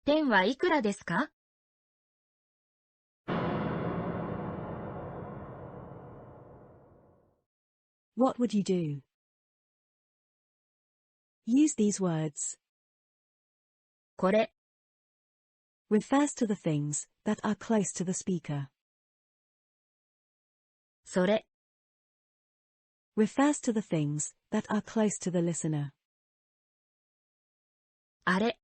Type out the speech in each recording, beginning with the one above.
点はいくらですか？ What would you do? Use these words. これ、Refers to the things that are close to the speaker. それ、Refers to the things that are close to the listener. あれ、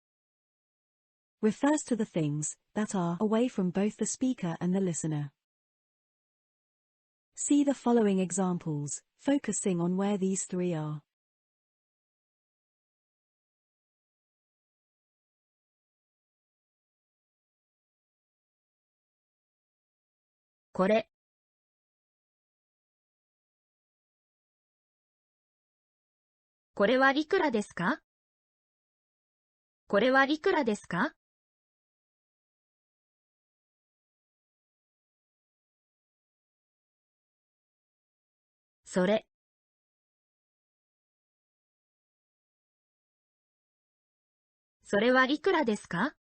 Refers to the things that are away from both the speaker and the listener. See the following examples, focusing on where these three are. これ。これはいくらですか？これはいくらですか？それ。それはいくらですか？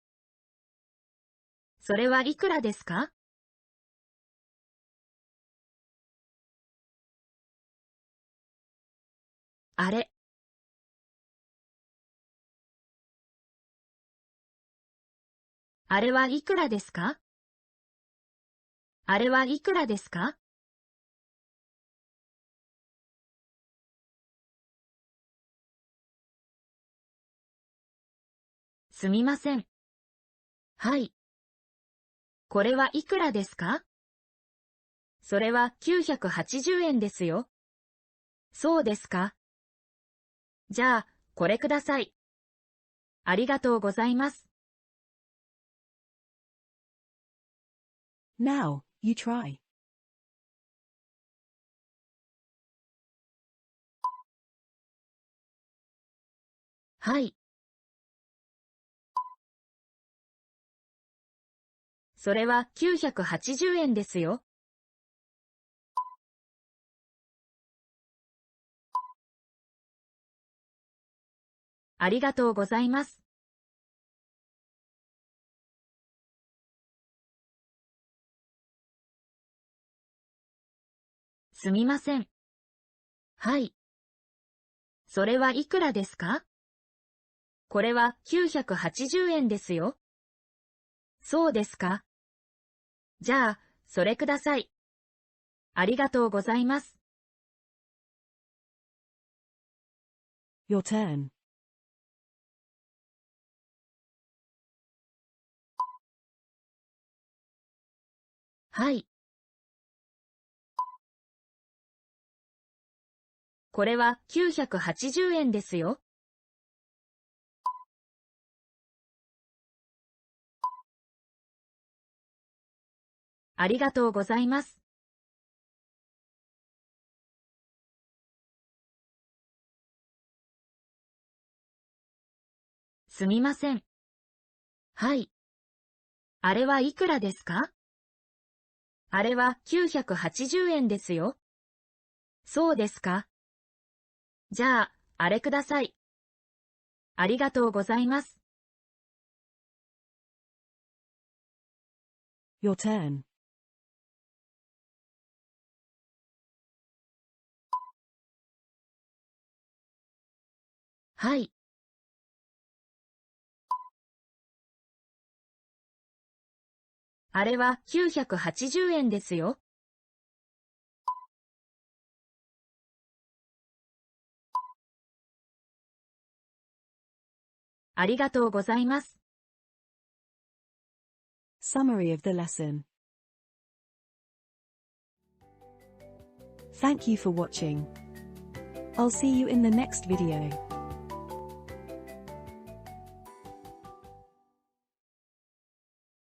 それはいくらですか？あれ。あれはいくらですか？あれはいくらですか？すみません。はい。これはいくらですか？それは980円ですよ。そうですか。じゃあ、これください。ありがとうございます。Now, you try. はい。それは980円ですよ。ありがとうございます。すみません。はい。それはいくらですか？これは980円ですよ。そうですか。じゃあ、それください。ありがとうございます。Your turn. はい。これは980円ですよ。ありがとうございます。すみません。はい。あれはいくらですか？あれは980円ですよ。そうですか。じゃあ、あれください。ありがとうございます。Your turn. はい。あれは980円ですよ。ありがとうございます。Summary of the lesson. Thank you for watching. I'll see you in the next video.